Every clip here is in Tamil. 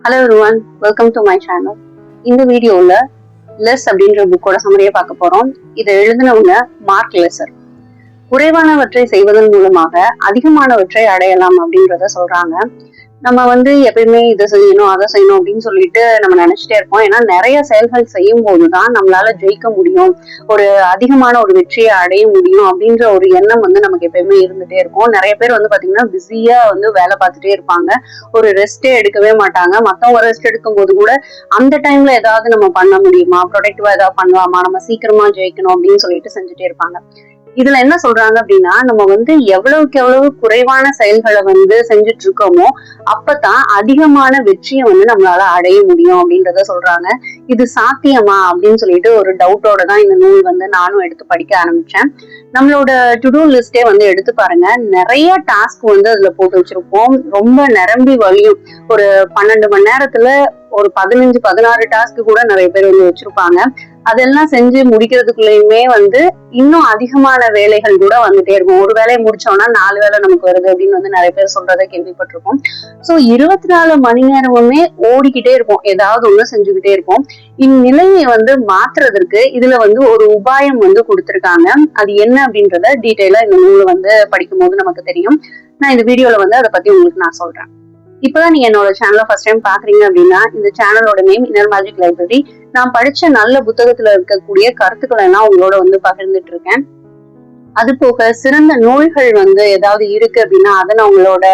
Hello everyone, welcome to my channel. இந்த வீடியோல லெஸ் அப்படின்ற புக்கோட சம்மரியை பார்க்க போறோம். இதை எழுதினவங்க மார்க் லெசர். குறைவானவற்றை செய்வதன் மூலமாக அதிகமானவற்றை அடையலாம் அப்படின்றத சொல்றாங்க. நம்ம எப்பயுமே இதை செய்யணும் அதை செய்யணும் அப்படின்னு சொல்லிட்டு நம்ம நினைச்சிட்டே இருப்போம். ஏன்னா நிறைய செயல்கள் செய்யும் போதுதான் நம்மளால ஜெயிக்க முடியும், ஒரு அதிகமான ஒரு வெற்றியை அடைய முடியும் அப்படின்ற ஒரு எண்ணம் நமக்கு எப்பயுமே இருந்துட்டே இருக்கும். நிறைய பேர் பாத்தீங்கன்னா பிஸியா வேலை பார்த்துட்டே இருப்பாங்க, ஒரு ரெஸ்டே எடுக்கவே மாட்டாங்க. மத்தவங்க ரெஸ்ட் எடுக்கும் போது கூட அந்த டைம்ல ஏதாவது நம்ம பண்ண முடியுமா, ப்ரொடக்டிவா ஏதாவது பண்ணலாமா, நம்ம சீக்கிரமா ஜெயிக்கணும் அப்படின்னு சொல்லிட்டு செஞ்சுட்டே இருப்பாங்க. இதுல என்ன சொல்றாங்க அப்படின்னா, நம்ம எவ்வளவுக்கு எவ்வளவு குறைவான செயல்களை செஞ்சுட்டு இருக்கோமோ அப்பதான் அதிகமான வெற்றியை நம்மளால அடைய முடியும் அப்படின்றத சொல்றாங்க. இது சாத்தியமா அப்படின்னு சொல்லிட்டு ஒரு டவுட்டோட தான் இந்த நூல் நானும் எடுத்து படிக்க ஆரம்பிச்சேன். நம்மளோட டு டூ லிஸ்டே எடுத்து பாருங்க, நிறைய டாஸ்க் அதுல போட்டு வச்சிருப்போம். ரொம்ப நிரம்பி வழியும். ஒரு 12 மணி நேரத்துல ஒரு 15-16 டாஸ்க் கூட நிறைய பேர் வச்சிருப்பாங்க. அதெல்லாம் செஞ்சு முடிக்கிறதுக்குள்ளயுமே இன்னும் அதிகமான வேலைகள் கூட வந்துட்டே இருக்கும். ஒரு வேலையை முடிச்சோம்னா 4 வேலை நமக்கு வருது அப்படின்னு நிறைய பேர் சொல்றதை கேள்விப்பட்டிருக்கோம். சோ 24 மணி நேரமுமே ஓடிக்கிட்டே இருப்போம், ஏதாவது ஒண்ணு செஞ்சுக்கிட்டே இருப்போம். இந்நிலையை மாற்றுறதுக்கு இதுல ஒரு உபாயம் கொடுத்திருக்காங்க. அது என்ன அப்படின்றத டீட்டெயிலா இந்த நூலை படிக்கும் போது நமக்கு தெரியும். நான் இந்த வீடியோல அதை பத்தி உங்களுக்கு நான் சொல்றேன். இப்பதான் நீங்க என்னோட சேனலை ஃபர்ஸ்ட் டைம் பாக்குறீங்க அப்படின்னா, இந்த சேனலோட நேம் இன்னர் மேஜிக் லைப்ரரி. நான் படிச்ச நல்ல புத்தகத்துல இருக்கக்கூடிய கருத்துக்களை எல்லாம் உங்களோட பகிர்ந்துட்டு இருக்கேன். அது போக சிறந்த நூல்கள் ஏதாவது இருக்கு அப்படின்னா அதை நான் உங்களோட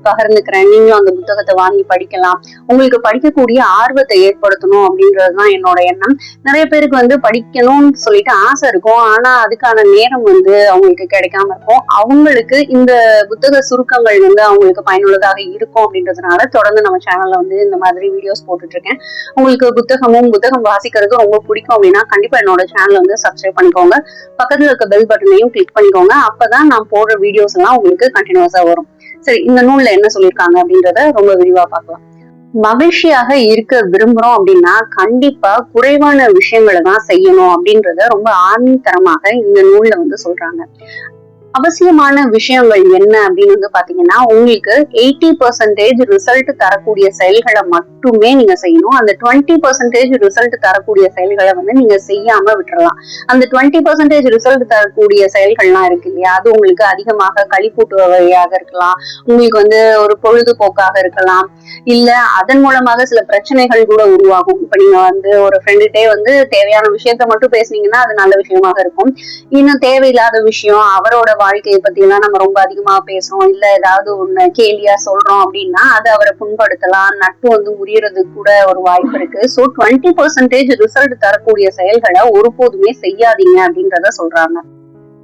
பகிர்ந்துக்கிறேன். நீங்களும் அந்த புத்தகத்தை வாங்கி படிக்கலாம். உங்களுக்கு படிக்கக்கூடிய ஆர்வத்தை ஏற்படுத்தணும் அப்படின்றதுதான் என்னோட எண்ணம். நிறைய பேருக்கு படிக்கணும்னு சொல்லிட்டு ஆசை இருக்கும், ஆனா அதுக்கான நேரம் அவங்களுக்கு கிடைக்காம இருக்கும். அவங்களுக்கு இந்த புத்தக சுருக்கங்கள் அவங்களுக்கு பயனுள்ளதாக இருக்கும் அப்படின்றதுனால தொடர்ந்து நம்ம சேனல்ல இந்த மாதிரி வீடியோஸ் போட்டுட்டு இருக்கேன். உங்களுக்கு புத்தகம் வாசிக்கிறது ரொம்ப பிடிக்கும் அப்படின்னா கண்டிப்பா என்னோட சேனல் சப்ஸ்கிரைப் பண்ணிக்கோங்க. பக்கத்துல இருக்க பெல் பட்டனையும் கிளிக் பண்ணிக்கோங்க. அப்பதான் நான் போடுற வீடியோஸ் எல்லாம் உங்களுக்கு கண்டினியூஸா வரும். சரி, இந்த நூல்ல என்ன சொல்லியிருக்காங்க அப்படின்றத ரொம்ப விரிவா பார்க்கலாம். மகிழ்ச்சியாக இருக்க விரும்புறோம் அப்படின்னா கண்டிப்பா குறைவான விஷயங்களை தான் செய்யணும் அப்படின்றத ரொம்ப ஆணித்தரமாக இந்த நூல்ல சொல்றாங்க. அவசியமான விஷயங்கள் என்ன அப்படின்னு பாத்தீங்கன்னா, உங்களுக்கு 80% ரிசல்ட் தரக்கூடிய செயல்களை மட்டுமே நீங்க செய்யணும். அந்த 20% ரிசல்ட் தரக்கூடிய செயல்களை நீங்க செய்யாம விட்டுறலாம். அந்த 20% ரிசல்ட் தரக்கூடிய செயல்கள்லாம் இருக்கு இல்லையா, அது உங்களுக்கு அதிகமாக களிப்பூட்டுவவையாக இருக்கலாம், உங்களுக்கு ஒரு பொழுதுபோக்காக இருக்கலாம், இல்ல அதன் மூலமாக சில பிரச்சனைகள் கூட உருவாகும். இப்ப நீங்க ஒரு ஃப்ரெண்டுகிட்டே தேவையான விஷயத்த மட்டும் பேசுனீங்கன்னா அது நல்ல விஷயமாக இருக்கும். இன்னும் தேவையில்லாத விஷயம், அவரோட வாழ்க்கையை பத்தி எல்லாம் நம்ம ரொம்ப அதிகமா பேசுறோம், இல்ல ஏதாவது ஒண்ணு கேலியா சொல்றோம் அப்படின்னா அது அவரை புண்படுத்தலாம், நட்பு முறியறதுக்கு கூட ஒரு வாய்ப்பு இருக்கு. சோ 20% ரிசல்ட் தரக்கூடிய செயல்களை ஒருபோதுமே செய்யாதீங்க அப்படின்றத சொல்றாங்க.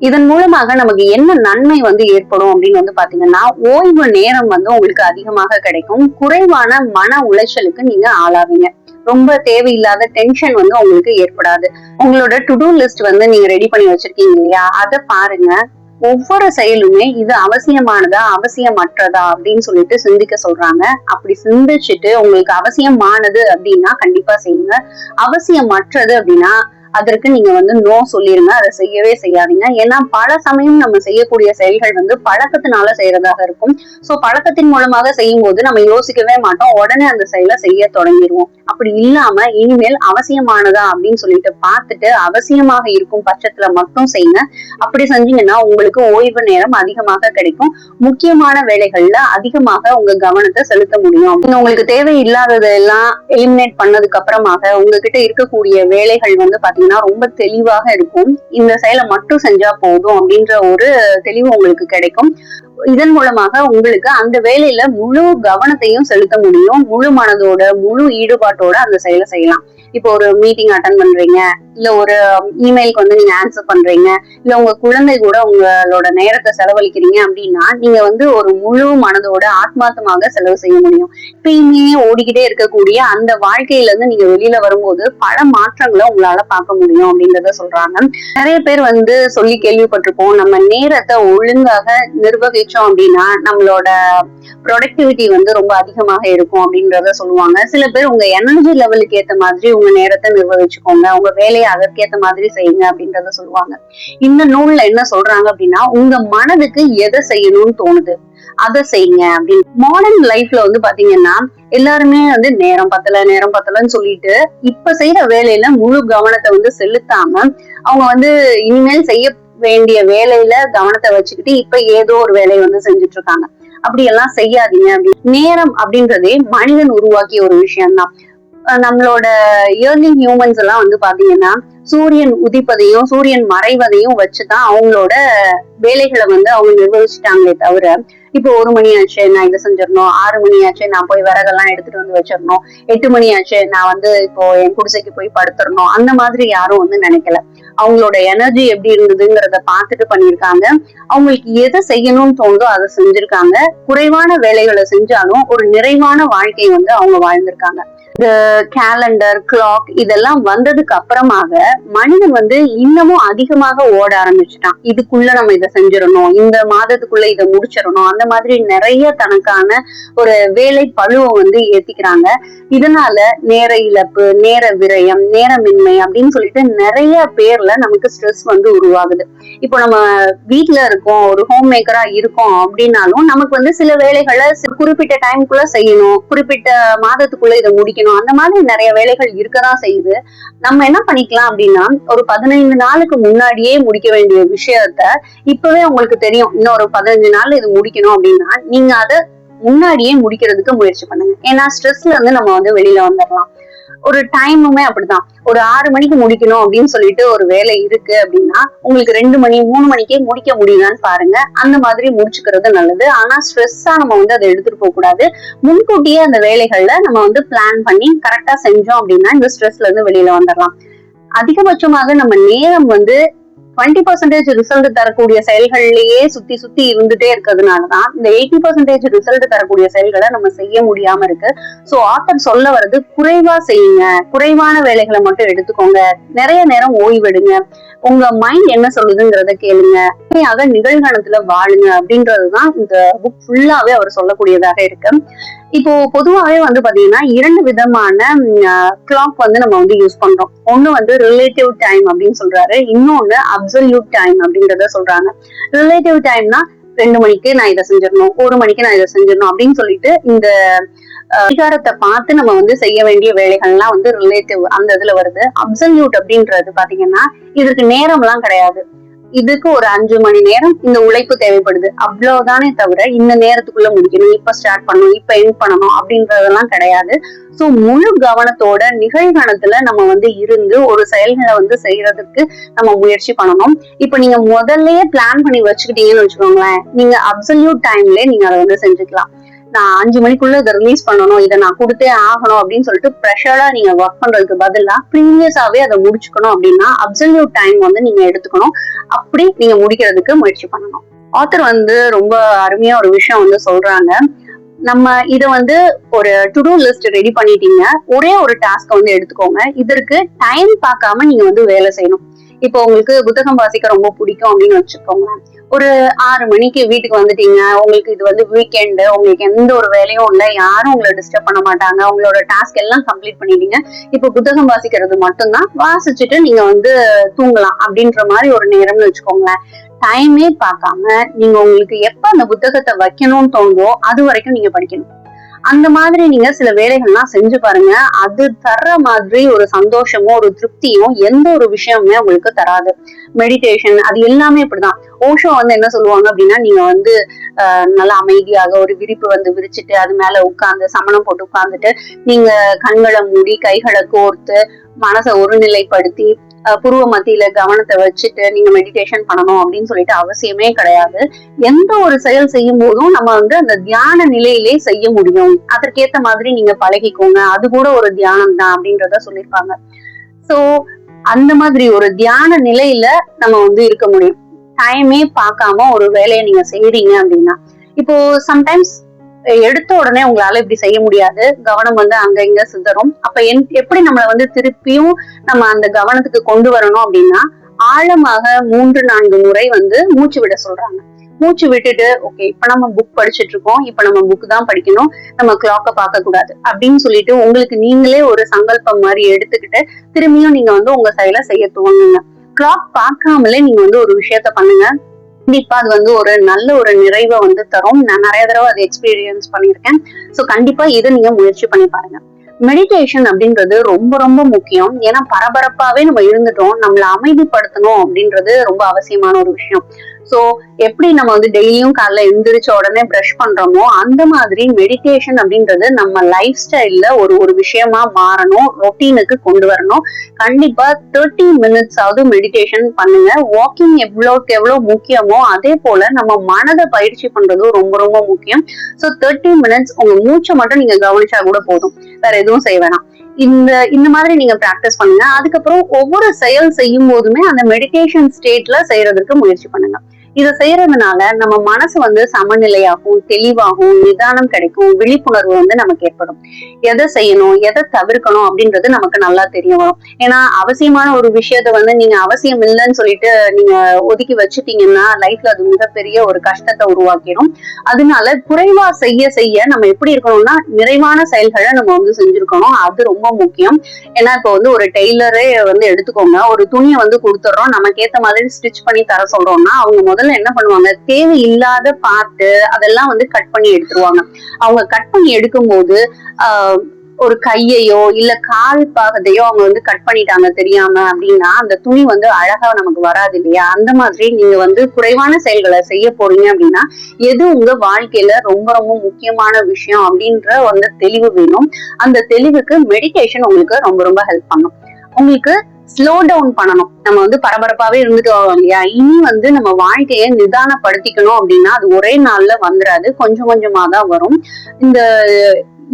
இதன் மூலமாக நமக்கு என்ன நன்மை ஏற்படும் அப்படின்னு பாத்தீங்கன்னா, ஓய்வு நேரம் உங்களுக்கு அதிகமாக கிடைக்கும். குறைவான மன உளைச்சலுக்கு நீங்க ஆளாவீங்க. ரொம்ப தேவையில்லாத டென்ஷன் உங்களுக்கு ஏற்படாது. உங்களோட டு டூ லிஸ்ட் நீங்க ரெடி பண்ணி வச்சிருக்கீங்க இல்லையா, அதை பாருங்க. ஒவ்வொரு செயலுமே இது அவசியமானதா அவசியமற்றதா அப்படின்னு சொல்லிட்டு சிந்திக்க சொல்றாங்க. அப்படி சிந்திச்சுட்டு உங்களுக்கு அவசியமானது அப்படின்னா கண்டிப்பா செய்யுங்க, அவசியமற்றது அப்படின்னா அதற்கு நீங்க நோ சொல்லிருங்க, அதை செய்யவே செய்யாதீங்க. ஏன்னா பல சமயம் நம்ம செய்யக்கூடிய செயல்கள் பழக்கத்தினால செய்யறதாக இருக்கும். சோ பழக்கத்தின் மூலமாக செய்யும் போது நம்ம யோசிக்கவே மாட்டோம், உடனே அந்த செயலை செய்ய தொடங்கிடுவோம். அப்படி இல்லாம இனிமேல் அவசியமானதா அப்படின்னு சொல்லிட்டு பார்த்துட்டு அவசியமாக இருக்கும் பட்சத்துல மட்டும் செய்யுங்க. அப்படி செஞ்சீங்கன்னா உங்களுக்கு ஓய்வு நேரம் அதிகமாக கிடைக்கும். முக்கியமான வேலைகள்ல அதிகமாக உங்க கவனத்தை செலுத்த முடியும். உங்களுக்கு தேவையில்லாததெல்லாம் எலிமினேட் பண்ணதுக்கு அப்புறமாக உங்ககிட்ட இருக்கக்கூடிய வேலைகள் பாத்தீங்கன்னா ரொம்ப தெளிவாக இருக்கும். இந்த செயலை மட்டும் செஞ்சா போதும் அப்படின்ற ஒரு தெளிவு உங்களுக்கு கிடைக்கும். இதன் மூலமாக உங்களுக்கு அந்த வேலையில முழு கவனத்தையும் செலுத்த முடியும். முழு மனதோட முழு ஈடுபாட்டோட அந்த செயலை செய்யலாம். இப்போ ஒரு மீட்டிங் அட்டன் பண்றீங்க, இல்ல ஒரு இமெயிலுக்கு நீங்க ஆன்சர் பண்றீங்க, இல்ல உங்க குழந்தை கூட உங்களோட நேரத்தை செலவழிக்கிறீங்க அப்படின்னா நீங்க ஒரு முழு மனதோட ஆத்மார்த்தமாக செலவு செய்ய முடியும். எப்பயுமே ஓடிக்கிட்டே இருக்கக்கூடிய அந்த வாழ்க்கையில இருந்து நீங்க வெளியில வரும்போது பல மாற்றங்களை உங்களால பார்க்க முடியும் அப்படின்றத சொல்றாங்க. நிறைய பேர் சொல்லி கேள்விப்பட்டிருப்போம், நம்ம நேரத்தை ஒழுங்காக நிர்வகிச்சோம் அப்படின்னா நம்மளோட ப்ரொடக்டிவிட்டி ரொம்ப அதிகமாக இருக்கும் அப்படின்றத சொல்லுவாங்க. சில பேர் உங்க எனர்ஜி லெவலுக்கு ஏத்த மாதிரி உங்க நேரத்தை நிர்வகிச்சுக்கோங்க, உங்க வேலையை அதற்கேத்த மாதிரி செய்யுங்க அப்படின்றத சொல்லுவாங்க. இந்த நூல்ல என்ன சொல்றாங்க அப்படின்னா, உங்க மனதுக்கு எதை செய்யணும்னு தோணுது அதை செய்யுங்க அப்படின்னு. மாடர்ன் லைஃப்ல பாத்தீங்கன்னா எல்லாருமே வந்து நேரம் பத்தலன்னு சொல்லிட்டு இப்ப செய்யற வேலையில முழு கவனத்தை வந்து செலுத்தாம அவங்க வந்து இனிமேல் செய்ய வேண்டிய வேலையில கவனத்தை வச்சுக்கிட்டு இப்ப ஏதோ ஒரு வேலையை வந்து செஞ்சுட்டு இருக்காங்க. அப்படி எல்லாம் செய்யாதீங்க. நேரம் அப்படின்றதே மனிதன் உருவாக்கிய ஒரு விஷயம்தான். நம்மளோட இயர்லி ஹியூமன்ஸ் எல்லாம் வந்து பாத்தீங்கன்னா சூரியன் உதிப்பதையும் சூரியன் மறைவதையும் வச்சுதான் அவங்களோட வேலைகளை வந்து அவங்க நிர்வகிச்சுட்டாங்களே தவிர, இப்போ 1 மணி ஆச்சு நான் இதை செஞ்சிடணும், 6 மணி ஆச்சு நான் போய் விறகெல்லாம் எடுத்துட்டு வந்து வச்சிடணும், 8 மணி ஆச்சு நான் வந்து இப்போ என் குடிசைக்கு போய் படுத்துடணும், அந்த மாதிரி யாரும் வந்து நினைக்கல. அவங்களோட எனர்ஜி எப்படி இருந்ததுங்கிறத பார்த்துட்டு பண்ணியிருக்காங்க. அவங்களுக்கு எதை செய்யணும்னு தோணுதோ அதை செஞ்சிருக்காங்க. குறைவான வேலைகளை செஞ்சாலும் ஒரு நிறைவான வாழ்க்கையை வந்து அவங்க வாழ்ந்திருக்காங்க. இந்த கேலண்டர், கிளாக் இதெல்லாம் வந்ததுக்கு அப்புறமாக மனிதன் வந்து இன்னமும் அதிகமாக ஓட ஆரம்பிச்சுட்டான். இதுக்குள்ள நம்ம இதை செஞ்சிடணும், இந்த மாதத்துக்குள்ள இதை முடிச்சிடணும், அந்த மாதிரி நிறைய தனக்கான ஒரு வேலை பழுவை வந்து ஏத்திக்கிறாங்க. இதனால நேர இழப்பு, நேர விரயம், நேரமின்மை அப்படின்னு சொல்லிட்டு நிறைய பேர்ல நமக்கு ஸ்ட்ரெஸ் வந்து உருவாகுது. இப்போ நம்ம வீட்டுல இருக்கோம், ஒரு ஹோம் மேக்கரா இருக்கோம் அப்படின்னாலும் நமக்கு வந்து சில வேலைகளை குறிப்பிட்ட டைமுக்குள்ள செய்யணும், குறிப்பிட்ட மாதத்துக்குள்ள இதை முடிக்கணும், அந்த மாதிரி நிறைய வேலைகள் இருக்கதான் செய்யுது. நம்ம என்ன பண்ணிக்கலாம் அப்படின்னா, ஒரு 15 நாளுக்கு முன்னாடியே முடிக்க வேண்டிய விஷயத்த இப்பவே உங்களுக்கு தெரியும் இன்னும் ஒரு 15 நாள் இது முடிக்கணும் அப்படின்னா நீங்க அதை முன்னாடியே முடிக்கிறதுக்கு முயற்சி பண்ணுங்க. ஏன்னா ஸ்ட்ரெஸ்ல இருந்து நம்ம வந்து வெளியில வந்துடலாம். ஒரு டைமுமே அப்படிதான். ஒரு 6 மணிக்கு முடிக்கணும் அப்படின்னு சொல்லிட்டு ஒரு வேலை இருக்கு அப்படின்னா உங்களுக்கு 2 மணி 3 மணிக்கே முடிக்க முடியுதான்னு பாருங்க. அந்த மாதிரி முடிச்சுக்கிறது நல்லது. ஆனா ஸ்ட்ரெஸ்ஸா நம்ம வந்து அதை எடுத்துட்டு போக கூடாது. முன்கூட்டியே அந்த வேலைகள்ல நம்ம வந்து பிளான் பண்ணி கரெக்டா செஞ்சோம் அப்படின்னா இந்த ஸ்ட்ரெஸ்ல இருந்து வெளியில வந்துடலாம். அதிகபட்சமாக நம்ம நேரம் வந்து 20% ரிசல்ட் தரக்கூடிய செயல்கள்லயே சுத்தி சுத்தி இருந்துட்டே இருக்கிறதுனாலதான் இந்த 80% ரிசல்ட் தரக்கூடிய செயல்களை நம்ம செய்ய முடியாம இருக்கு. சோ ஆத்தர் சொல்ல வர்றது குறைவா செய்யுங்க, குறைவான வேலைகளை மட்டும் எடுத்துக்கோங்க, நிறைய நேரம் ஓய்வெடுங்க, உங்க மைண்ட் என்ன சொல்லுதுங்கிறத கேளுங்க, நிகழ்காலத்துல வாழுங்க அப்படின்றதுதான் இந்த புக் ஃபுல்லாவே அவர் சொல்லக்கூடியதாக இருக்கு. இப்போ பொதுவாவே வந்து பாத்தீங்கன்னா 2 விதமான கிளாக் வந்து நம்ம வந்து யூஸ் பண்றோம். ஒண்ணு வந்து ரிலேட்டிவ் டைம் அப்படின்னு சொல்றாரு, இன்னொன்னு அப்சல்யூட் டைம் அப்படின்றத சொல்றாங்க. ரிலேட்டிவ் டைம்னா 2 மணிக்கு நான் இதை செஞ்சிடணும், 1 மணிக்கு நான் இதை செஞ்சிடணும் அப்படின்னு சொல்லிட்டு இந்த அதிகாரத்தை பார்த்து நம்ம வந்து செய்ய வேண்டிய வேலைகள்லாம் வந்து ரிலேட்டிவ் அந்த இதுல வருது. அப்சல்யூட் அப்படின்றது பாத்தீங்கன்னா இதற்கு நேரம் எல்லாம் கிடையாது. இதுக்கு ஒரு 5 மணி நேரம் இந்த உழைப்பு தேவைப்படுது, அவ்வளவுதானே தவிர இந்த நேரத்துக்குள்ள முடிக்கணும், இப்ப ஸ்டார்ட் பண்ணணும், இப்ப எண்ட் பண்ணணும் அப்படின்றதெல்லாம் கிடையாது. சோ முழு கவனத்தோட நிகழ்காலத்துல நம்ம வந்து இருந்து ஒரு செயல்களை வந்து செய்யறதுக்கு நம்ம முயற்சி பண்ணணும். இப்ப நீங்க முதல்லயே பிளான் பண்ணி வச்சுக்கிட்டீங்கன்னு வச்சுக்கோங்களேன், நீங்க அப்சல்யூட் டைம்லயே நீங்க அதை வந்து செஞ்சுக்கலாம். நான் 5 மணிக்குள்ள இதை ரிலீஸ் பண்ணணும், இதை நான் கொடுத்தே ஆகணும் அப்படின்னு சொல்லிட்டு ப்ரெஷரா நீங்க ஒர்க் பண்றதுக்கு பதிலா ப்ரீவியஸாவே அதை முடிச்சுக்கணும் அப்படின்னா அப்சல்யூட் டைம் வந்து நீங்க எடுத்துக்கணும். அப்படி நீங்க முடிக்கிறதுக்கு முயற்சி பண்ணணும். ஆத்தர் வந்து ரொம்ப அருமையா ஒரு விஷயம் வந்து சொல்றாங்க. நம்ம இத வந்து ஒரு டு டூ லிஸ்ட் ரெடி பண்ணிட்டீங்க, ஒரே ஒரு டாஸ்க் வந்து எடுத்துக்கோங்க. இதற்கு டைம் பார்க்காம நீங்க வந்து வேலை செய்யணும். இப்போ உங்களுக்கு புத்தகம் வாசிக்க ரொம்ப பிடிக்கும் அப்படின்னு வச்சுக்கோங்க. ஒரு 6 மணிக்கு வீட்டுக்கு வந்துட்டீங்க, உங்களுக்கு இது வந்து வீக்கெண்டு, உங்களுக்கு எந்த ஒரு வேலையும் இல்லை, யாரும் உங்களை டிஸ்டர்ப் பண்ண மாட்டாங்க, உங்களோட டாஸ்க் எல்லாம் கம்ப்ளீட் பண்ணிட்டீங்க. இப்போ புத்தகம் வாசிக்கிறது மட்டும்தான், வாசிச்சுட்டு நீங்க வந்து தூங்கலாம் அப்படின்ற மாதிரி ஒரு நேரம்னு வச்சுக்கோங்களேன். டைமே பார்க்காம நீங்க உங்களுக்கு எப்ப அந்த புத்தகத்தை வைக்கணும்னு தோணுதோ அது வரைக்கும் நீங்க படிக்கணும். அந்த மாதிரி நீங்க சில வேலைகள்லாம் செஞ்சு பாருங்க. அது தர்ற மாதிரி ஒரு சந்தோஷமும் ஒரு திருப்தியும் எந்த ஒரு விஷயமுமே உங்களுக்கு தராது. மெடிடேஷன் அது எல்லாமே இப்படிதான். ஓஷோ வந்து என்ன சொல்லுவாங்க அப்படின்னா, நீங்க வந்து நல்லா அமைதியாக ஒரு விரிப்பு வந்து விரிச்சிட்டு அது மேல உட்கார்ந்து சமணம் போட்டு உட்கார்ந்துட்டு நீங்க கண்களை மூடி கைகளை கோர்த்து மனசை ஒருநிலைப்படுத்தி புருவ மத்தியில கவனத்தை வச்சுட்டு நீங்க மெடிடேஷன் பண்ணணும் அப்படின்னு சொல்லிட்டு அவசியமே கிடையாது. எந்த ஒரு செயல் செய்யும் போதும் நம்ம வந்து அந்த தியான நிலையிலே செய்ய முடியும். அதற்கேத்த மாதிரி நீங்க பழகிக்கோங்க, அது கூட ஒரு தியானம் தான் அப்படின்றத சொல்லியிருப்பாங்க. சோ அந்த மாதிரி ஒரு தியான நிலையில நம்ம வந்து இருக்க முடியும். டைமே பார்க்காம ஒரு வேலையை நீங்க செய்யறீங்க அப்படின்னா, இப்போ சம்டைம்ஸ் எடுத்த உடனே உங்களால இப்படி செய்ய முடியாது, கவனம் வந்து அங்க இங்க சிதறும். அப்ப எப்படி நம்மள வந்து திருப்பியும் நம்ம அந்த கவனத்துக்கு கொண்டு வரணும் அப்படின்னா, ஆழமாக 3-4 முறை வந்து மூச்சு விட சொல்றாங்க. மூச்சு விட்டுட்டு ஓகே இப்ப நம்ம புக் படிச்சுட்டு இருக்கோம், இப்ப நம்ம புக் தான் படிக்கணும், நம்ம கிளாக்க பார்க்க கூடாது அப்படின்னு சொல்லிட்டு உங்களுக்கு நீங்களே ஒரு சங்கல்பம் மாதிரி எடுத்துக்கிட்டு திரும்பியும் நீங்க வந்து உங்க செயலை செய்ய துவங்குங்க. கிளாக் பார்க்காமலே நீங்க வந்து ஒரு விஷயத்த பண்ணுங்க. கண்டிப்பா அது வந்து ஒரு நல்ல ஒரு நிறைவை வந்து தரும். நான் நிறைய தடவை அதை எக்ஸ்பீரியன்ஸ் பண்ணியிருக்கேன். ஸோ கண்டிப்பா இதை நீங்க முயற்சி பண்ணி பாருங்க. மெடிடேஷன் அப்படின்றது ரொம்ப ரொம்ப முக்கியம். ஏன்னா பரபரப்பாவே நம்ம இருந்துட்டோம், நம்மள அமைதிப்படுத்தணும் அப்படின்றது ரொம்ப அவசியமான ஒரு விஷயம். சோ எப்படி நம்ம வந்து டெய்லியும் காலைல எந்திரிச்ச உடனே பிரஷ் பண்றோமோ அந்த மாதிரி மெடிடேஷன் அப்படின்றது நம்ம லைஃப் ஸ்டைல்ல ஒரு ஒரு விஷயமா மாறணும், ரொட்டீனுக்கு கொண்டு வரணும். கண்டிப்பா 30 மினிட்ஸ் ஆவது மெடிடேஷன் பண்ணுங்க. வாக்கிங் எவ்வளவுக்கு எவ்வளவு முக்கியமோ அதே போல நம்ம மனதை பயிற்சி பண்றதும் ரொம்ப ரொம்ப முக்கியம். சோ 30 மினிட்ஸ் உங்க மூச்சை மட்டும் நீங்க கவனிச்சா கூட போதும், வேற எதுவும் செய்ய வேணாம். இந்த மாதிரி நீங்க பிராக்டிஸ் பண்ணுங்க. அதுக்கப்புறம் ஒவ்வொரு செயல் செய்யும் போதுமே அந்த மெடிடேஷன் ஸ்டேட்ல செய்யறதுக்கு முயற்சி பண்ணுங்க. இதை செய்யறதுனால நம்ம மனசு வந்து சமநிலையாகும், தெளிவாகும், நிதானம் கிடைக்கும், விழிப்புணர்வு வந்து நமக்கு ஏற்படும். எதை செய்யணும், எதை தவிர்க்கணும் அப்படின்றது நமக்கு நல்லா தெரிய வரும். ஏன்னா அவசியமான ஒரு விஷயத்த வந்து நீங்க அவசியம் இல்லைன்னு சொல்லிட்டு நீங்க ஒதுக்கி வச்சுட்டீங்கன்னா லைஃப்ல அது மிகப்பெரிய ஒரு கஷ்டத்தை உருவாக்கிடும். அதனால குறைவா செய்ய செய்ய நம்ம எப்படி இருக்கணும்னா நிறைவான செயல்களை நம்ம வந்து செஞ்சிருக்கணும். அது ரொம்ப முக்கியம். ஏன்னா இப்ப வந்து ஒரு டெய்லரே வந்து எடுத்துக்கோங்க, ஒரு துணியை வந்து கொடுத்துட்றோம், நமக்கு ஏத்த மாதிரி ஸ்டிச் பண்ணி தர சொல்றோம்னா அவங்க முதல்ல என்ன பண்ணுவாங்க, தேவையில்லாத பார்ட்டு அதெல்லாம் வந்து கட் பண்ணி எடுத்துருவாங்க. அவங்க கட் பண்ணி எடுக்கும் போது ஒரு கையையோ இல்ல கால் பாகத்தையோ அவங்க வந்து கட் பண்ணிட்டாங்க தெரியாம அப்படின்னா அந்த துணி வந்து அழகா நமக்கு வராது இல்லையா? அந்த மாதிரி நீங்க வந்து குறைவான செயல்களை செய்ய போறீங்க அப்படின்னா எது உங்க வாழ்க்கையில ரொம்ப ரொம்ப முக்கியமான விஷயம் அப்படின்ற வந்து தெளிவு வேணும். அந்த தெளிவுக்கு மெடிடேஷன் உங்களுக்கு ரொம்ப ரொம்ப ஹெல்ப் பண்ணும். உங்களுக்கு ஸ்லோ டவுன் பண்ணணும். நம்ம வந்து பரபரப்பாவே இருந்துட்டு வரோம் இல்லையா? இனி வந்து நம்ம வாழ்க்கையை நிதானப்படுத்திக்கணும் அப்படின்னா அது ஒரே நாள்ல வந்துராது, கொஞ்சம் கொஞ்சமா தான் வரும். இந்த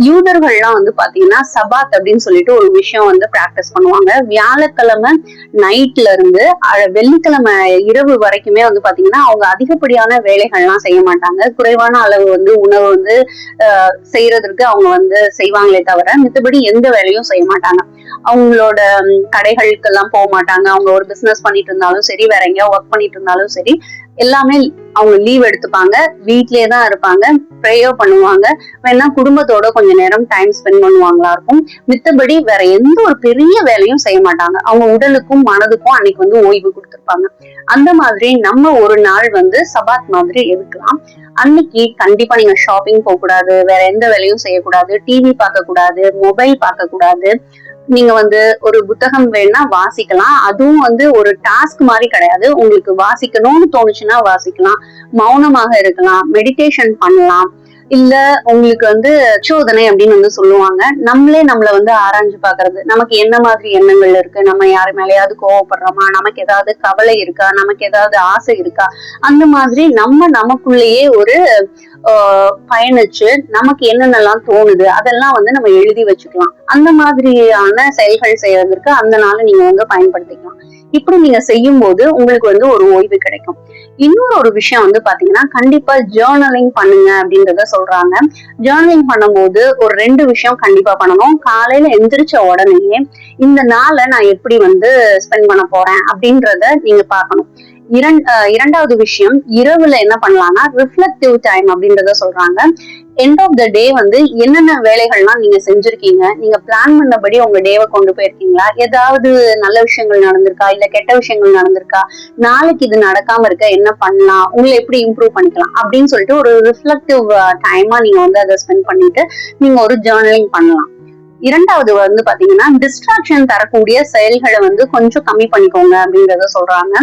யூதர்கள்லாம் வந்து பாத்தீங்கன்னா சபாத் அப்படின்னு சொல்லிட்டு ஒரு விஷயம் வந்து பிராக்டிஸ் பண்ணுவாங்க. வியாழக்கிழமை நைட்ல இருந்து வெள்ளிக்கிழமை இரவு வரைக்குமே வந்து பாத்தீங்கன்னா அவங்க அதிகப்படியான வேலைகள்லாம் செய்ய மாட்டாங்க. குறைவான அளவு வந்து உணவு வந்து செய்யறதுக்கு அவங்க வந்து செய்வாங்களே தவிர மித்தபடி எந்த வேலையும் செய்ய மாட்டாங்க. அவங்களோட கடைகளுக்கு எல்லாம் போக மாட்டாங்க. அவங்க ஒரு பிசினஸ் பண்ணிட்டு இருந்தாலும் சரி, வேற எங்கேயா ஒர்க் பண்ணிட்டு இருந்தாலும் சரி, எல்லாமே அவங்க லீவ் எடுத்துப்பாங்க, வீட்லயே தான் இருப்பாங்க, ப்ரேயர் பண்ணுவாங்க, வேணா குடும்பத்தோட கொஞ்ச நேரம் டைம் ஸ்பெண்ட் பண்ணுவாங்களா இருக்கும். மித்தபடி வேற எந்த ஒரு பெரிய வேலையும் செய்ய மாட்டாங்க. அவங்க உடலுக்கும் மனதுக்கும் அன்னைக்கு வந்து ஓய்வு கொடுத்திருப்பாங்க. அந்த மாதிரி நம்ம ஒரு நாள் வந்து சபாத் மாதிரி எடுக்கலாம். அன்னைக்கு கண்டிப்பா நீங்க ஷாப்பிங் போக கூடாது, வேற எந்த வேலையும் செய்யக்கூடாது, டிவி பார்க்க கூடாது, மொபைல் பார்க்க கூடாது. நீங்க வந்து ஒரு புத்தகம் வேணா வாசிக்கலாம். அதுவும் வந்து ஒரு டாஸ்க் மாதிரி கிடையாது. உங்களுக்கு வாசிக்கணும்னு தோணுச்சுன்னா வாசிக்கலாம், மௌனமாக இருக்கலாம், மெடிடேஷன் பண்ணலாம். இல்ல உங்களுக்கு வந்து சோதனை அப்படின்னு வந்து சொல்லுவாங்க. நம்மளே நம்மள வந்து ஆராய்ஞ்சு பாக்குறது, நமக்கு என்ன மாதிரி எண்ணங்கள் இருக்கு, நம்ம யாரு மேலேயாவது கோவப்படுறோமா, நமக்கு ஏதாவது கவலை இருக்கா, நமக்கு ஏதாவது ஆசை இருக்கா, அந்த மாதிரி நம்ம நமக்குள்ளேயே ஒரு பயணிச்சு நமக்கு என்னென்னலாம் தோணுது அதெல்லாம் வந்து நம்ம எழுதி வச்சுக்கலாம். அந்த மாதிரியான செயல்கள் செய்யறதுக்கு அந்த நாளை நீங்க வந்து பயன்படுத்திக்கலாம். இப்படி நீங்க செய்யும் போது உங்களுக்கு வந்து ஒரு ஓய்வு கிடைக்கும். இன்னொரு ஒரு விஷயம் வந்து பாத்தீங்கன்னா கண்டிப்பா ஜேர்னலிங் பண்ணுங்க அப்படின்றத சொல்றாங்க. ஜேர்னலிங் பண்ணும்போது ஒரு 2 விஷயம் கண்டிப்பா பண்ணணும். காலையில எந்திரிச்ச உடனேயே இந்த நாளை நான் எப்படி வந்து ஸ்பெண்ட் பண்ண போறேன் அப்படின்றத நீங்க பார்க்கணும். இரண்டாவது விஷயம், இரவுல என்ன பண்ணலாம்னா ரிஃப்ளெக்டிவ் டைம் அப்படின்றத சொல்றாங்க. எண்ட் ஆஃப் த டே வந்து என்னென்ன வேலைகள்லாம் நீங்க செஞ்சிருக்கீங்க, நீங்க பிளான் பண்ணபடி உங்க டேவை கொண்டு போயிருக்கீங்களா, ஏதாவது நல்ல விஷயங்கள் நடந்திருக்கா, இல்ல கெட்ட விஷயங்கள் நடந்திருக்கா, நாளைக்கு இது நடக்காம இருக்க என்ன பண்ணலாம், உங்களை எப்படி இம்ப்ரூவ் பண்ணிக்கலாம் அப்படின்னு சொல்லிட்டு ஒரு ரிஃப்ளெக்டிவ் டைமா நீங்க வந்து அதை ஸ்பெண்ட் பண்ணிட்டு நீங்க ஒரு ஜேர்னலிங் பண்ணலாம். இரண்டாவது வந்து பாத்தீங்கன்னா டிஸ்ட்ராக்ஷன் தரக்கூடிய செயல்களை வந்து கொஞ்சம் கம்மி பண்ணிக்கோங்க அப்படின்றத சொல்றாங்க.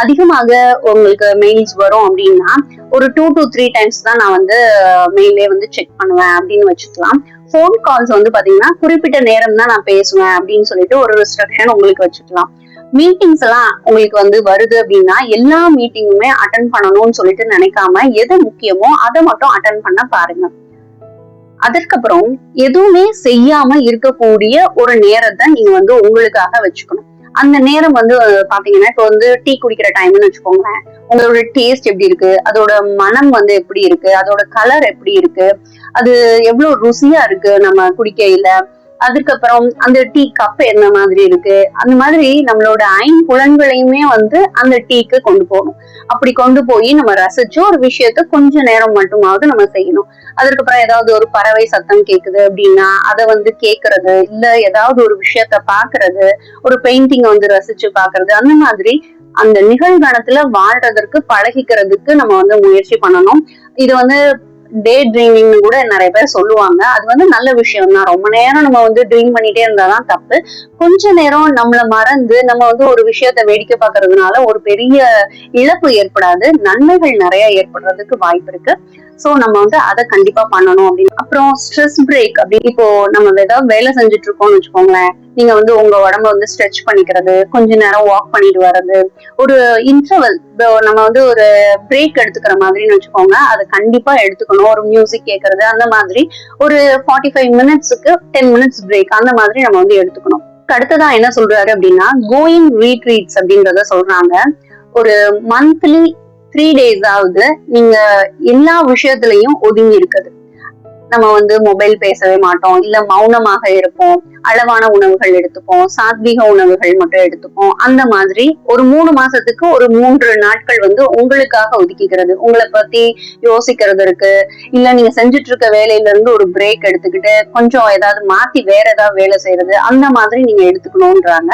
அதிகமாக உங்களுக்கு மெயில்ஸ் வரும் அப்படின்னா ஒரு 2 to 3 டைம்ஸ் தான் நான் வந்து மெயிலே வந்து செக் பண்ணுவேன் அப்படின்னு வச்சுக்கலாம். போன் கால்ஸ் வந்து பாத்தீங்கன்னா குறிப்பிட்ட நேரம் தான் நான் பேசுவேன் அப்படின்னு சொல்லிட்டு ஒரு ரெஸ்ட்ரிக்ஷன் உங்களுக்கு வச்சுக்கலாம். மீட்டிங்ஸ் எல்லாம் உங்களுக்கு வந்து வருது அப்படின்னா எல்லா மீட்டிங்குமே அட்டென்ட் பண்ணணும்னு சொல்லிட்டு நினைக்காம எது முக்கியமோ அதை மட்டும் அட்டென்ட் பண்ண பாருங்க. அதற்கப்புறம் எதுவுமே செய்யாம இருக்கக்கூடிய ஒரு நேரத்தை நீங்க வந்து உங்களுக்காக வச்சுக்கணும். அந்த நேரம் வந்து பாத்தீங்கன்னா இப்ப வந்து டீ குடிக்கிற டைம்னு வச்சுக்கோங்களேன். உங்களோட டேஸ்ட் எப்படி இருக்கு, அதோட மனம் வந்து எப்படி இருக்கு, அதோட கலர் எப்படி இருக்கு, அது எவ்வளவு ருசியா இருக்கு நம்ம குடிக்கையில, அதுக்கப்புறம் அந்த டீ கப் என்ன மாதிரி இருக்கு, அந்த மாதிரி நம்மளோட ஐம்புலன்களையுமே வந்து அந்த டீக்கு கொண்டு போகணும். அப்படி கொண்டு போய் நம்ம ரசிச்சு ஒரு விஷயத்த கொஞ்ச நேரம் மட்டுமாவது நம்ம செய்யணும். அதுக்கப்புறம் ஏதாவது ஒரு பறவை சத்தம் கேக்குது அப்படின்னா அதை வந்து கேக்குறது, இல்ல ஏதாவது ஒரு விஷயத்த பாக்குறது, ஒரு பெயிண்டிங் வந்து ரசிச்சு பாக்குறது, அந்த மாதிரி அந்த நிகழ்காலத்துல வாழ்றதற்கு பழகிக்கிறதுக்கு நம்ம வந்து முயற்சி பண்ணணும். இது வந்து டே ட்ரீமிங்னு கூட நிறைய பேர் சொல்லுவாங்க. அது வந்து நல்ல விஷயம் தான். ரொம்ப நேரம் நம்ம வந்து ட்ரீம் பண்ணிட்டே இருந்தாதான் தப்பு. கொஞ்ச நேரம் நம்மள மறந்து நம்ம வந்து ஒரு விஷயத்த வேடிக்கை பார்க்கறதுனால ஒரு பெரிய இழப்பு ஏற்படாது, நன்மைகள் நிறைய ஏற்படுறதுக்கு வாய்ப்பு இருக்கு. சோ நம்ம வந்து அதை கண்டிப்பா பண்ணணும் அப்படின்னு. அப்புறம் ஸ்ட்ரெஸ் பிரேக் அப்படி, இப்போ நம்ம ஏதாவது வேலை செஞ்சுட்டு இருக்கோம்னு வச்சுக்கோங்களேன், நீங்க வந்து உங்க உடம்ப வந்து ஸ்ட்ரெச் பண்ணிக்கிறது, கொஞ்ச நேரம் வாக் பண்ணிட்டு வர்றது, ஒரு இன்டர்வல் நம்ம வந்து ஒரு பிரேக் எடுத்துக்கிற மாதிரின்னு வச்சுக்கோங்க, அதை கண்டிப்பா எடுத்துக்கணும். ஒரு மியூசிக் கேட்கறது, அந்த மாதிரி ஒரு 45 மினிட்ஸுக்கு 10 மினிட்ஸ் பிரேக் அந்த மாதிரி நம்ம வந்து எடுத்துக்கணும். அடுத்ததான் என்ன சொல்றாரு அப்படின்னா, கோயிங் ரீட்ரீட்ஸ் அப்படின்றத சொல்றாங்க. ஒரு மந்த்லி 3 days ஆவது நீங்க எல்லா விஷயத்திலையும் ஒதுங்கி இருக்குது. நம்ம வந்து மொபைல் பேசவே மாட்டோம், இல்ல மௌனமாக இருப்போம், அளவான உணவுகள் எடுத்துப்போம், சாத்வீக உணவுகள் மட்டும் எடுத்துப்போம். அந்த மாதிரி ஒரு 3 மாசத்துக்கு ஒரு 3 நாட்கள் வந்து உங்களுக்காக ஒதுக்கிக்கிறது, உங்களை பத்தி யோசிக்கிறது இருக்கு, இல்ல நீங்க செஞ்சுட்டு இருக்க வேலையில இருந்து ஒரு பிரேக் எடுத்துக்கிட்டு கொஞ்சம் ஏதாவது மாத்தி வேற ஏதாவது வேலை செய்யறது, அந்த மாதிரி நீங்க எடுத்துக்கணும்ன்றாங்க.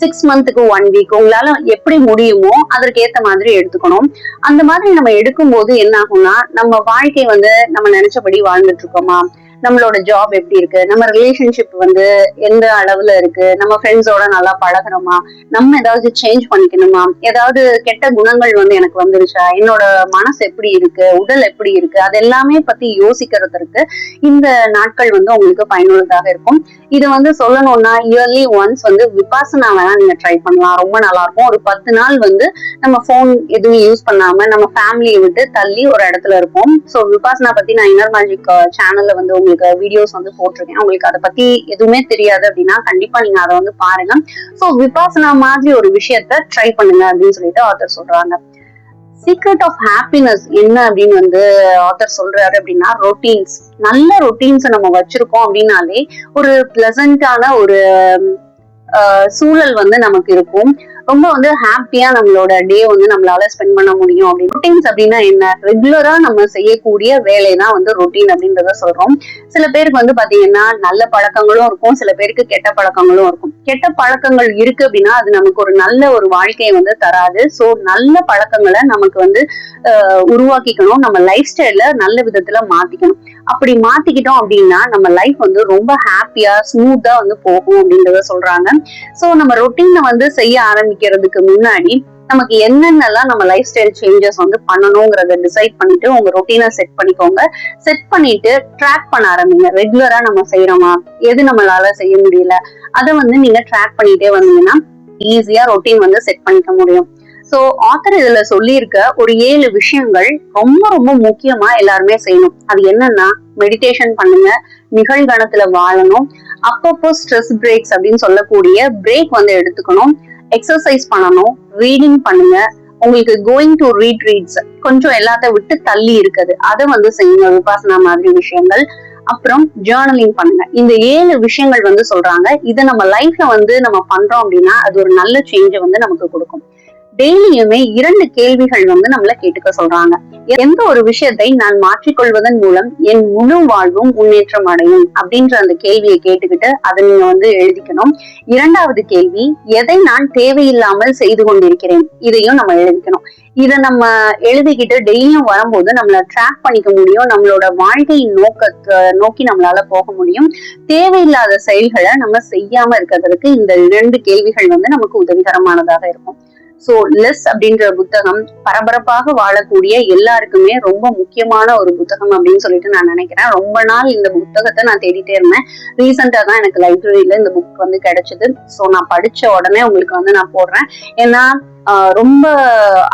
6 மந்த்துக்கு 1 வீக் உங்களால எப்படி முடியுமோ அதற்கு ஏத்த மாதிரி எடுத்துக்கணும். அந்த மாதிரி நம்ம எடுக்கும் போது என்ன ஆகும்னா, நம்ம வாழ்க்கை வந்து நம்ம நினைச்சபடி வாழ்ந்துட்டு இருக்கோமா, நம்மளோட ஜாப் எப்படி இருக்கு, நம்ம ரிலேஷன்ஷிப் வந்து எந்த அளவுல இருக்கு, நம்ம ஃப்ரெண்ட்ஸோட நல்லா பழகுறோமா, நம்ம ஏதாவது சேஞ்ச் பண்ணிக்கணுமா, ஏதாவது கெட்ட குணங்கள் வந்து எனக்கு வந்துருச்சா, என்னோட மனசு எப்படி இருக்கு, உடல் எப்படி இருக்கு, அது எல்லாமே பத்தி யோசிக்கிறதுக்கு இந்த நாட்கள் வந்து உங்களுக்கு பயனுள்ளதாக இருக்கும். இது வந்து சொல்லணும்னா இயர்லி ஒன்ஸ் வந்து விபாசனா வேணா நீங்க ட்ரை பண்ணலாம், ரொம்ப நல்லா இருக்கும். ஒரு 10 நாள் வந்து நம்ம போன் எதுவும் யூஸ் பண்ணாம நம்ம ஃபேமிலியை விட்டு தள்ளி ஒரு இடத்துல இருப்போம். சோ விபாசனா பத்தி நான் இன்னர் மேஜிக் சேனல்ல வந்து உங்களுக்கு வீடியோஸ் வந்து போட்டிருக்கேன். உங்களுக்கு அதை பத்தி எதுவுமே தெரியாது அப்படின்னா கண்டிப்பா நீங்க அதை வந்து பாருங்க. சோ விபாசனா மாதிரி ஒரு விஷயத்த ட்ரை பண்ணுங்க அப்படின்னு சொல்லிட்டு ஆத்தர் சொல்றாங்க. சீக்ரெட் ஆஃப் ஹாப்பினஸ் என்ன அப்படின்னு வந்து ஆத்தர் சொல்றாரு அப்படின்னா, ரொட்டீன்ஸ். நல்ல ரொட்டீன்ஸ் நம்ம வச்சிருக்கோம் அப்படின்னாலே ஒரு பிளசண்டான ஒரு சூழல் வந்து நமக்கு இருக்கும். ரொம்ப வந்து ஹாப்பியா நம்மளோட டே வந்து நம்மளால ஸ்பெண்ட் பண்ண முடியும். அப்படின்னு ரொட்டீன்ஸ் அப்படின்னா என்ன, ரெகுலரா நம்ம செய்யக்கூடிய வேலைதான் வந்து ரொட்டீன் அப்படின்றத சொல்றோம். சில பேருக்கு வந்து பாத்தீங்கன்னா நல்ல பழக்கங்களும் இருக்கும், சில பேருக்கு கெட்ட பழக்கங்களும் இருக்கும். கெட்ட பழக்கங்கள் இருக்கு அப்படின்னா அது நமக்கு ஒரு நல்ல ஒரு வாழ்க்கையை வந்து தராது. சோ நல்ல பழக்கங்களை நமக்கு வந்து உருவாக்கிக்கணும், நம்ம லைஃப் ஸ்டைல நல்ல விதத்துல மாத்திக்கணும். அப்படி மாத்திக்கிட்டோம் அப்படின்னா நம்ம லைஃப் வந்து ரொம்ப ஹாப்பியா ஸ்மூத்தா வந்து போகும் அப்படின்றத சொல்றாங்க. சோ நம்ம ரொட்டீனை வந்து செய்ய ஆரம்பிக்கிறதுக்கு முன்னாடி நமக்கு என்னென்னலாம் நம்ம லைஃப் ஸ்டைல் சேஞ்சஸ் வந்து பண்ணணுங்கிறத டிசைட் பண்ணிட்டு உங்க ரொட்டீனை செட் பண்ணிக்கோங்க. செட் பண்ணிட்டு ட்ராக் பண்ண ஆரம்பிங்க. ரெகுலரா நம்ம செய்யறோமா, எது நம்மளால செய்ய முடியல, அதை வந்து நீங்க ட்ராக் பண்ணிட்டே வந்தீங்கன்னா ஈஸியா ரொட்டீன் வந்து செட் பண்ணிக்க முடியும். சோ ஆத்தர் இதுல சொல்லியிருக்க ஒரு 7 விஷயங்கள் ரொம்ப ரொம்ப முக்கியமா எல்லாருமே செய்யணும். அது என்னன்னா, மெடிடேஷன் பண்ணுங்க, நிகழ்காலத்துல வாழணும், அப்பப்போ ஸ்ட்ரெஸ் பிரேக்ஸ் அப்படின்னு சொல்லக்கூடிய பிரேக் வந்து எடுத்துக்கணும், எக்ஸசைஸ் பண்ணணும், ரீடிங் பண்ணுங்க, உங்களுக்கு கோயிங் டு ரீட்ரீட்ஸ் கொஞ்சம் எல்லாத்த விட்டு தள்ளி இருக்குது அதை வந்து செய்யுங்க, விபாசனா மாதிரி விஷயங்கள். அப்புறம் ஜேர்னலிங் பண்ணுங்க. இந்த 7 விஷயங்கள் வந்து சொல்றாங்க. இதை நம்ம லைஃப்ல வந்து நம்ம பண்றோம் அப்படின்னா அது ஒரு நல்ல சேஞ்சை வந்து நமக்கு கொடுக்கும். டெய்லியுமே 2 கேள்விகள் வந்து நம்மள கேட்டுக்க சொல்றாங்க. எந்த ஒரு விஷயத்தை நான் மாற்றிக்கொள்வதன் மூலம் என் முழு வாழ்வும் முன்னேற்றம் அடையும் அப்படின்ற அந்த கேள்வியை கேட்டுக்கிட்டு அதை நீங்க வந்து எழுதிக்கணும். 2வது கேள்வி, எதை நான் தேவையில்லாமல் செய்து கொண்டிருக்கிறேன், இதையும் நம்ம எழுதிக்கணும். இதை நம்ம எழுதிக்கிட்டு டெய்லியும் வரும்போது நம்மள ட்ராக் பண்ணிக்க முடியும், நம்மளோட வாழ்க்கையின் நோக்கத்தை நோக்கி நம்மளால போக முடியும். தேவையில்லாத செயல்களை நம்ம செய்யாம இருக்கிறதுக்கு இந்த 2 கேள்விகள் வந்து நமக்கு உதவிகரமானதாக இருக்கும். சோ லெஸ் அப்படின்ற புத்தகம் பரபரப்பாக வாழக்கூடிய எல்லாருக்குமே ரொம்ப முக்கியமான ஒரு புத்தகம் அப்படின்னு சொல்லிட்டு நான் நினைக்கிறேன். ரொம்ப நாள் இந்த புத்தகத்தை நான் தேடிட்டே இருந்தேன். ரீசெண்டா தான் எனக்கு லைப்ரரியில இந்த புக் வந்து கிடைச்சது. சோ நான் படிச்ச உடனே உங்களுக்கு வந்து நான் போடுறேன். ஏன்னா ரொம்ப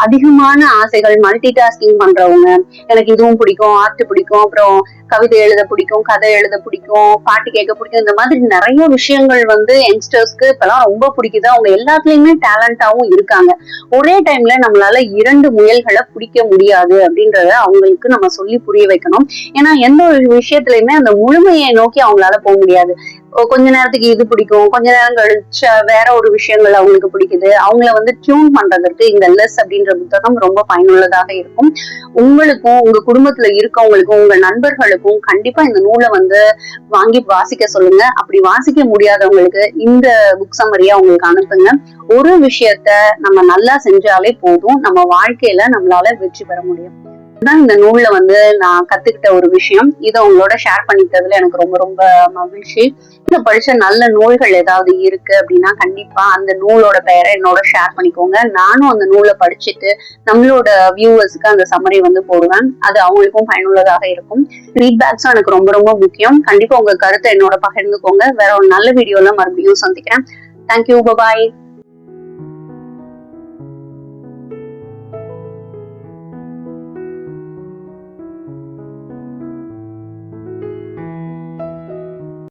அதிகமான ஆசைகள், மல்டி டாஸ்கிங் பண்றவங்க, எனக்கு இதுவும் பிடிக்கும், ஆர்ட் பிடிக்கும், அப்புறம் கவிதை எழுத பிடிக்கும், கதை எழுத பிடிக்கும், பாட்டு கேட்க பிடிக்கும், இந்த மாதிரி நிறைய விஷயங்கள் வந்து யங்ஸ்டர்ஸ்க்கு இப்பெல்லாம் ரொம்ப பிடிக்குது. அவங்க எல்லாத்துலயுமே டேலண்டாவும் இருக்காங்க. ஒரே டைம்ல நம்மளால 2 முயல்களை பிடிக்க முடியாது அப்படின்றத அவங்களுக்கு நம்ம சொல்லி புரிய வைக்கணும். ஏன்னா எந்த ஒரு விஷயத்திலயுமே அந்த முழுமையை நோக்கி அவங்களால போக முடியாது. கொஞ்ச நேரத்துக்கு இது பிடிக்கும், கொஞ்ச நேரம் கழிச்சு வேற ஒரு விஷயங்கள் அவங்களுக்கு பிடிக்குது. அவங்கள வந்து டியூன் பண்றதுக்கு இந்த லெஸ் அப்படின்ற புத்தகம் ரொம்ப பயனுள்ளதாக இருக்கும். உங்களுக்கும் உங்க குடும்பத்துல இருக்கவங்களுக்கும் உங்க நண்பர்களுக்கும் கண்டிப்பா இந்த நூலை வந்து வாங்கி வாசிக்க சொல்லுங்க. அப்படி வாசிக்க முடியாதவங்களுக்கு இந்த புக் சம்மரியை அவங்களுக்கு அனுப்புங்க. ஒரு விஷயத்த நம்ம நல்லா செஞ்சாலே போதும், நம்ம வாழ்க்கையில நம்மளால வெற்றி பெற முடியும். தான் இந்த நூல்ல வந்து நான் கத்துக்கிட்ட ஒரு விஷயம். இதை உங்களோட ஷேர் பண்ணிக்கிறதுல எனக்கு ரொம்ப ரொம்ப மகிழ்ச்சி. இத படிச்ச நல்ல நூல்கள் ஏதாவது இருக்கு அப்படின்னா கண்டிப்பா அந்த நூலோட பெயரை என்னோட ஷேர் பண்ணிக்கோங்க. நானும் அந்த நூலை படிச்சுட்டு நம்மளோட வியூவர்ஸ்க்கு அந்த சம்மரி வந்து போடுவேன். அது அவங்களுக்கும் பயனுள்ளதாக இருக்கும். ஃபீட்பேக்ஸும் எனக்கு ரொம்ப ரொம்ப முக்கியம். கண்டிப்பா உங்க கருத்தை என்னோட பகிர்ந்துக்கோங்க. வேற ஒரு நல்ல வீடியோல மறுபடியும் சந்திக்கிறேன். தேங்க்யூ, பாய்.